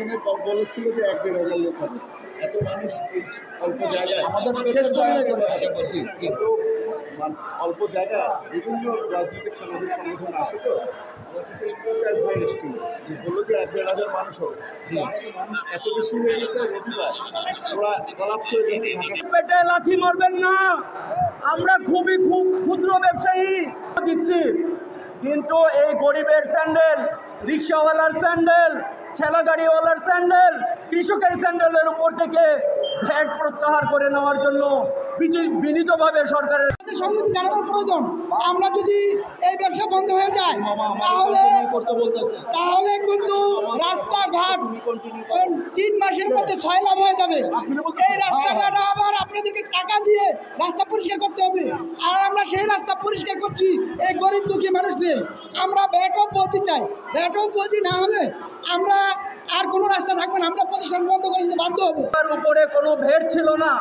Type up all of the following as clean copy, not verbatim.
এখানে বলেছিল যে ১-১.৫ লোক হবে, এত মানুষ এই অল্প জায়গায় আমাদের শেষ করে না চলে আসে। জি, জি। তো অল্প জায়গায় বিভিন্ন রাজনৈতিক সামাজিক সংগঠন আসে, তো আমার কাছে ইমতিয়াজ ভাই এসেছিল, বললো যে ১-১.৫ মানুষ হবে। আমাদের মানুষ এত বেশি হয়ে গেছে, রবিবার ওরা কলাপস হয়ে গেছে ঢাকা। পেটে লাথি মারবেন না, আমরা খুবই ক্ষুদ্র ব্যবসায়ী দিচ্ছি, কিন্তু এই গরিবের স্যান্ডেল, রিক্সাওয়ালার স্যান্ডেল, ঠেলা গাড়িওয়ালার স্যান্ডেল, কৃষকের স্যান্ডেলের উপর থেকে ভ্যাট প্রত্যাহার করে নেওয়ার জন্য বিনীতভাবে সরকারের সংহতি জানানোর প্রয়োজন। আমরা যদি এই ব্যবসা বন্ধ হয়ে যায় তাহলে কিন্তু রাস্তাঘাট 3 মাসের মধ্যে 6 লাভ হয়ে যাবে। এই রাস্তাঘাট আবার আপনাদেরকে টাকা দিয়ে রাস্তা পরিষ্কার করতে হবে, আর আমরা সেই রাস্তা পরিষ্কার করছি এই গরিব দুঃখী মানুষদের। আমরা ব্যাকআপ বলতে চাই, ব্যাকআপ বলতে না হলে আমরা আর কোনো রাস্তা থাকবে না, আমরা প্রতিষ্ঠান বন্ধ করে দিতে বাধ্য হবো। তার উপরে কোনো ভেট ছিল না,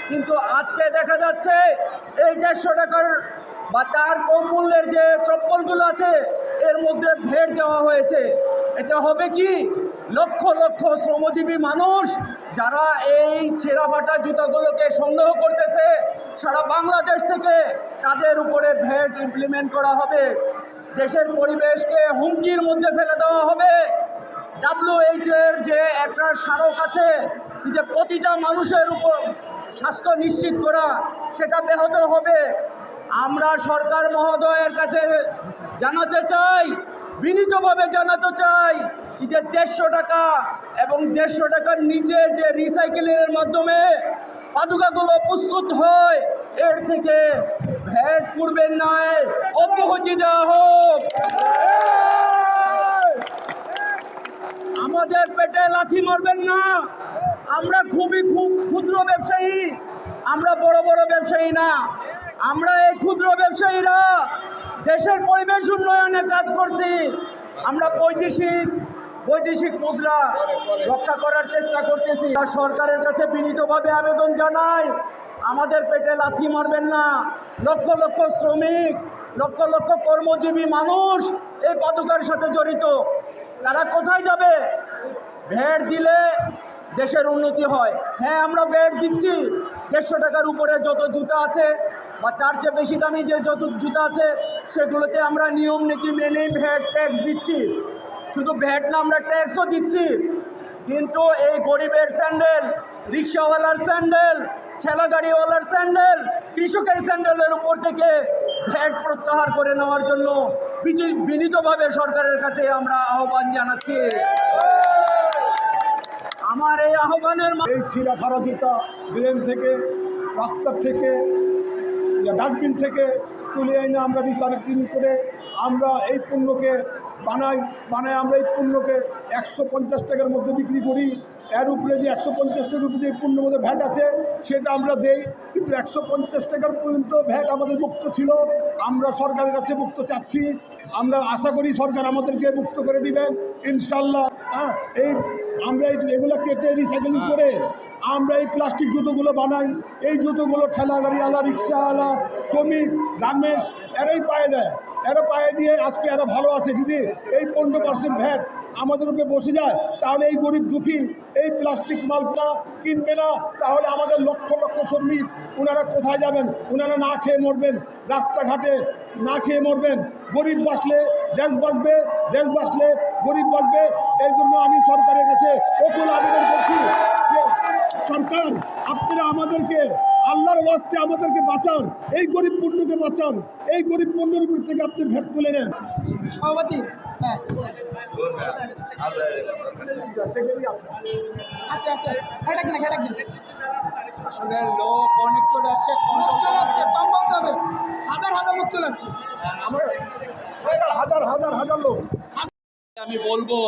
কিন্তু আজকে দেখা যাচ্ছে এই 150 টাকার বা তার কম মূল্যের যে চপ্পলগুলো আছে এর মধ্যে ভেট দেওয়া হয়েছে। এটা হবে কি, লক্ষ লক্ষ শ্রমজীবী মানুষ যারা এই ছেঁড়া ফাটা জুতাগুলোকে সংগ্রহ করতেছে সারা বাংলাদেশ থেকে, তাদের উপরে ভ্যাট ইমপ্লিমেন্ট করা হবে। দেশের পরিবেশকে হুমকির মধ্যে ফেলে দেওয়া হবে। WHO এর যে একটা স্মারক আছে যে প্রতিটা মানুষের উপর স্বাস্থ্য নিশ্চিত করা, সেটা ব্যাহত হবে। আমরা সরকার মহোদয়ের কাছে জানাতে চাই, বিনীতভাবে জানাতে চাই যে 150 টাকা এবং 150 টাকার নিচে যে রিসাইকেলিংয়ের মাধ্যমে পাদুকাগুলো প্রস্তুত হয় এর থেকে ভ্যাট পূর্বের নয় অব্যাহতি দেওয়া হোক। আমাদের পেটে লাথি মারবেন না, আমরা খুবই ক্ষুদ্র ব্যবসায়ী, আমরা বড় বড় ব্যবসায়ী না। আমরা এই ক্ষুদ্র ব্যবসায়ীরা দেশের পরিবেশ উন্নয়নে কাজ করছি। আমরা বৈদেশিক মুদ্রা রক্ষা করার চেষ্টা করতেছি। আর সরকারের কাছে বিনীতভাবে আবেদন জানাই, আমাদের পেটে লাথি মারবেন না। লক্ষ লক্ষ শ্রমিক, লক্ষ লক্ষ কর্মজীবী মানুষ এই পাদুকার সাথে জড়িত, তারা কোথায় যাবে? ভ্যাট দিলে দেশের উন্নতি হয়। হ্যাঁ, আমরা ভ্যাট দিচ্ছি, 150 টাকার উপরে যত জুতা আছে বা তার চেয়ে বেশি দামি যে যত জুতা আছে সেগুলোতে আমরা নিয়ম নীতি মেনেই ভ্যাট ট্যাক্স দিচ্ছি। শুধু ভ্যাট না, আমরা ট্যাক্সও দিচ্ছি। কিন্তু এই গরিবের স্যান্ডেল, রিক্সাওয়ালার স্যান্ডেল, ঠেলা গাড়িওয়ালার স্যান্ডেল, কৃষকের স্যান্ডেলের উপর থেকে ভ্যাট প্রত্যাহার করে নেওয়ার জন্য বিনীতভাবে সরকারের কাছে আমরা আহ্বান জানাচ্ছি। আমার এই আহ্বানের এই ছিঁড়া ফাড়া জুতা ড্রেন থেকে, রাস্তার থেকে, ডাস্টবিন থেকে তুলে এনে আমরা রিসাইক্লিং করে আমরা এই পণ্যকে বানাই আমরা এই পণ্যকে 150 টাকার মধ্যে বিক্রি করি। এর উপরে যে 150 টাকার উপরে যে পণ্যের মধ্যে ভ্যাট আছে সেটা আমরা দেই, কিন্তু 150 টাকার পর্যন্ত ভ্যাট আমাদের মুক্ত ছিল। আমরা সরকারের কাছে মুক্ত চাচ্ছি, আমরা আশা করি সরকার আমাদেরকে মুক্ত করে দিবেন ইনশাল্লাহ। আমরা এগুলো কেটে রিসাইকেলিং করে আমরা এই প্লাস্টিক জুতোগুলো বানাই। এই জুতোগুলো ঠেলা গাড়িওয়ালা, রিক্সাওয়ালা, শ্রমিক, গার্মেন্টস এরাই পায়ে দেয়। এরা পায়ে দিয়ে আজকে এরা ভালো আছে। যদি এই 15% ভ্যাট আমাদের উপরে বসে যায় তাহলে এই গরিব দুঃখী এই প্লাস্টিক মালটা কিনবে না। তাহলে আমাদের লক্ষ লক্ষ শ্রমিক ওনারা কোথায় যাবেন? ওনারা না খেয়ে মরবেন, রাস্তাঘাটে না খেয়ে মরবেন। গরিব বাঁচলে দেশ বাঁচবে, দেশ বাঁচলে গরিব বাঁচবে। এই জন্য আমি সরকারের কাছে অকুল আবেদন করছি যে সরকার, আপনারা আমাদেরকে আল্লাহর ওয়াস্তে আমাদেরকে বাঁচান, এই গরিব পণ্যকে বাঁচান। এই গরিব পণ্যের উপর থেকে আপনি ভ্যাট তুলে নেন। সভাপতি আসলে লোক অনেক চলে আসছে, কম বলতে হবে, হাজার হাজার লোক চলে আসছে, হাজার লোক। আমি বলবো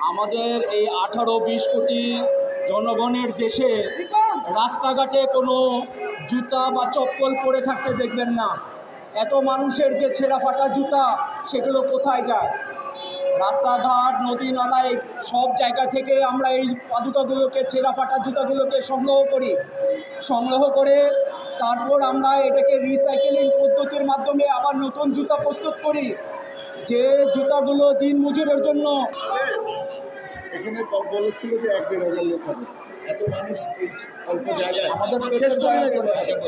আমাদের এই 18-20 কোটি জনগণের দেশে রাস্তাঘাটে কোনো জুতা বা চপ্পল পরে থাকতে দেখবেন না। এত মানুষের যে ছেঁড়া ফাটা জুতা সেগুলো কোথায় যায়? রাস্তাঘাট, নদী নালায় সব জায়গা থেকে আমরা এই পাদুকাগুলোকে, ছেঁড়া ফাটা জুতাগুলোকে সংগ্রহ করে তারপর আমরা এটাকে রিসাইকেলিং পদ্ধতির মাধ্যমে আবার নতুন জুতা প্রস্তুত করি। যে জুতাগুলো দিন মজুরের জন্য এখানে বলেছিল যে 1-1.5 লোক হবে, এত মানুষ এই অল্প জায়গায় আমাদের শেষ করে না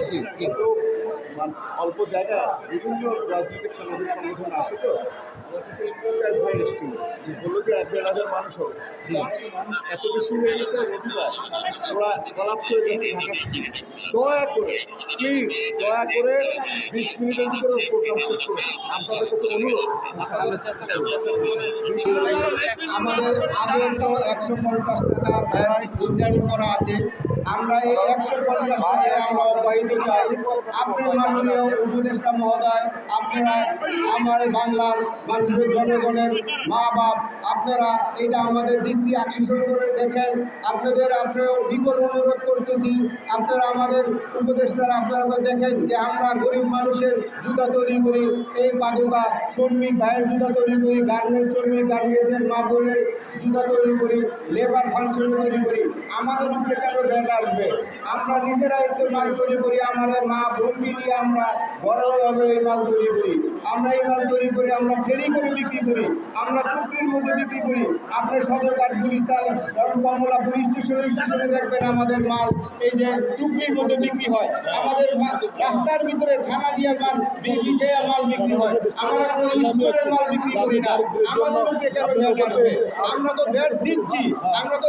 জি। কিন্তু অল্প জায়গায় বিভিন্ন রাজনৈতিক সামাজিক সংগঠন আসে তো আমার কাছে ইমতিয়াজ ভাই এসেছিল যে বললো যে 1-1.5 মানুষ হবে। আমরা তো মানুষ এত বেশি হয়ে গেছে রবিবার, ওরা কলাপস হয়ে গেছে ঢাকা সিটি। দয়া করে প্লিজ দয়া করে 20 মিনিটের ভিতরে প্রোগ্রাম শেষ করুন। আপনাদের কাছে অনুরোধ, আপনাদের চেষ্টা করুন। আমাদের আগে তো 150 টাকা ভ্যাট নির্ধারণ করা আছে। আমরা এই 150 টাকায় আমরা অব্যাহত চাই। আপনার মাননীয় উপদেষ্টা মহোদয়, আপনারা আমার বাংলার মানুষের জনগণের মা বাপ, আপনারা এটা আমাদের দিকটি আকর্ষণ করে দেখেন। আপনাদের বিকল অনুরোধ করতেছি, আপনারা আমাদের উপদেষ্টারা আপনারা দেখেন যে আমরা গরিব মানুষের জুতা তৈরি করি, এই পাদুকা শ্রমিক ভাইয়ের জুতা তৈরি করি, গার্মেন্টস শ্রমিক গার্মেন্টসের মা বোনের জুতা তৈরি করি, লেবার ফাংশন তৈরি করি। আমাদের উপরে কেন ব্যাট আসবে? আমরা নিজেরাই তো মাল তৈরি করি, আমাদের মা বোনকে নিয়ে আমরা বড়ভাবে এই মাল তৈরি করি। আমরা এই মাল তৈরি করি, আমরা ফেরি করে বিক্রি করি, আমরা টুকরির মধ্যে বিক্রি করি। আপনি সদরঘাট গুলিস্তান কমলাপুর স্টেশনে দেখবেন আমাদের মাল এই যে টুকরির মধ্যে বিক্রি হয়। আমাদের রাস্তার ভিতরে ছানা দিয়ে মাল বিছিয়ে মাল বিক্রি হয়। আমরা কোনো স্টোরের মাল বিক্রি করি না। আমাদের উপরে কেন ব্যাট আসবে? আমরা তো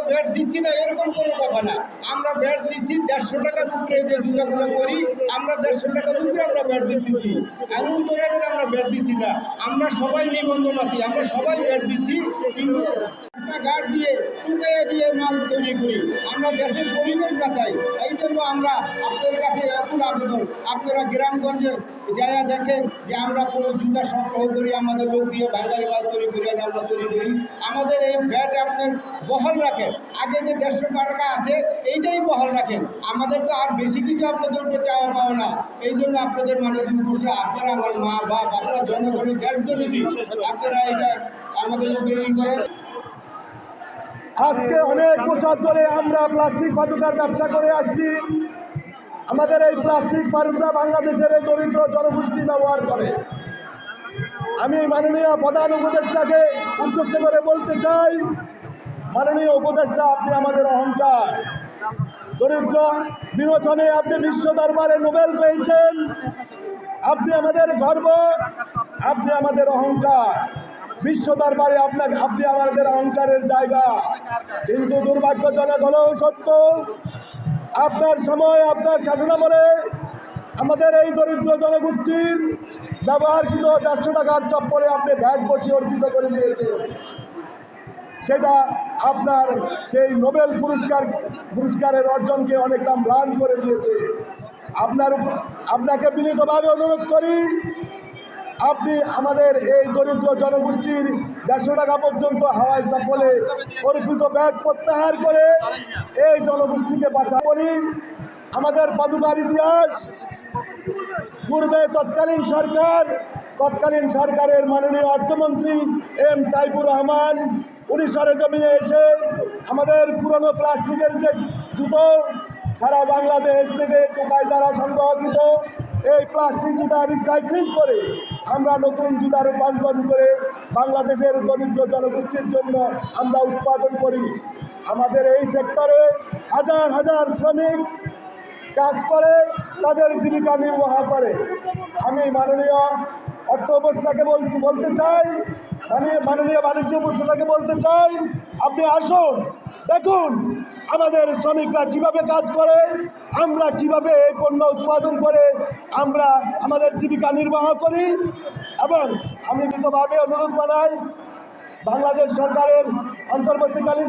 ব্যাট দিচ্ছি না, এরকম কোনো কথা না। আমরা ব্যাট দিচ্ছি 150 টাকার উপরে যে জুতাগুলো করি, আমরা 150 টাকার উপরে আমরা ব্যাট দিচ্ছি। এমন করে আমরা ব্যাট দিচ্ছি না। আমরা সবাই নিবন্ধন আছি, আমরা সবাই ব্যাট দিচ্ছি, কিন্তু রাস্তাঘাট দিয়ে টুকে দিয়ে মাল তৈরি করি। আমরা দেশের পরিবেশ বাঁচাই। এই জন্য আমরা আপনাদের কাছে এখন আবেদন, আপনারা গ্রামগঞ্জে যাইয়া দেখেন যে আমরা কোনো জুতা সংগ্রহ করি, আমাদের লোক দিয়ে বাঙালি মাল তৈরি করি, আমরা তৈরি করি। আমাদের এই ব্যাট আপনার বহাল রাখেন, আগে যে 150 টাকা আছে এইটাই বহাল রাখেন। আমাদের তো আর বেশি কিছু আপনাদের উপরে চাওয়া পাওয়া না। এই জন্য আপনাদের মাননীয় উপস্থিত, আপনারা আমার মা বাপ, আপনারা জনগণের দেশ জননী, আপনারা এটা আমাদের উপরে করেন। আজকে অনেক বছর ধরে আমরা প্লাস্টিক পাদুকার ব্যবসা করে আসছি। আমাদের এই প্লাস্টিক পাদুকা বাংলাদেশের এই দরিদ্র জনগোষ্ঠী ব্যবহার করে। আমি মাননীয় প্রধান উপদেষ্টাকে উদ্দেশ্য করে বলতে চাই, মাননীয় উপদেষ্টা, আপনি আমাদের অহংকার। দরিদ্র বিমোচনে আপনি বিশ্ব দরবারে নোবেল পেয়েছেন, আপনি আমাদের গর্ব, আপনি আমাদের অহংকার। বিশ্ব দরবারে আপনি আমাদের অহংকারের জায়গা। কিন্তু দুর্ভাগ্যজনক হলেও সত্য, আপনার সময়, আপনার শাসনামলে আমাদের এই দরিদ্র জনগোষ্ঠীর ব্যবহারকৃত 150 টাকার চপ্পলে আপনি ভ্যাট বসিয়ে অর্পিত করে দিয়েছেন। সেটা আপনার সেই নোবেল পুরস্কারের অর্জনকে অনেকটা ম্লান করে দিয়েছে। আপনাকে বিনীতভাবে অনুরোধ করি, আপনি আমাদের এই দরিদ্র জনগোষ্ঠীর 150 টাকা পর্যন্ত হাওয়াই চপ্পলে অর্পিত ব্যাট প্রত্যাহার করে এই জনগোষ্ঠীকে বাঁচা করি। আমাদের পাদুকার ইতিহাস, পূর্বে তৎকালীন সরকারের মাননীয় অর্থমন্ত্রী এম সাইফুর রহমান উনি সরেজমিনে এসে আমাদের পুরনো প্লাস্টিকের যে জুতো সারা বাংলাদেশ থেকে টোকাই দ্বারা সংগ্রহকৃত এই প্লাস্টিক জুতা রিসাইক্লিং করে আমরা নতুন জুতা রূপান্তর করে বাংলাদেশের দরিদ্র জনগোষ্ঠীর জন্য আমরা উৎপাদন করি। আমাদের এই সেক্টরে হাজার হাজার শ্রমিক কাজ করে, তাদের জীবিকা নির্বাহ করে। আমি মাননীয় অর্থ উপদেষ্টাকে বলতে চাই, মাননীয় বাণিজ্য উপদেষ্টাকে বলতে চাই, আপনি আসুন, দেখুন আমাদের শ্রমিকরা কিভাবে কাজ করে, আমরা কিভাবে এই পণ্য উৎপাদন করে আমরা আমাদের জীবিকা নির্বাহ করি। এবং আমি বিনীতভাবে অনুরোধ জানাই, বাংলাদেশ সরকারের অন্তর্বর্তীকালীন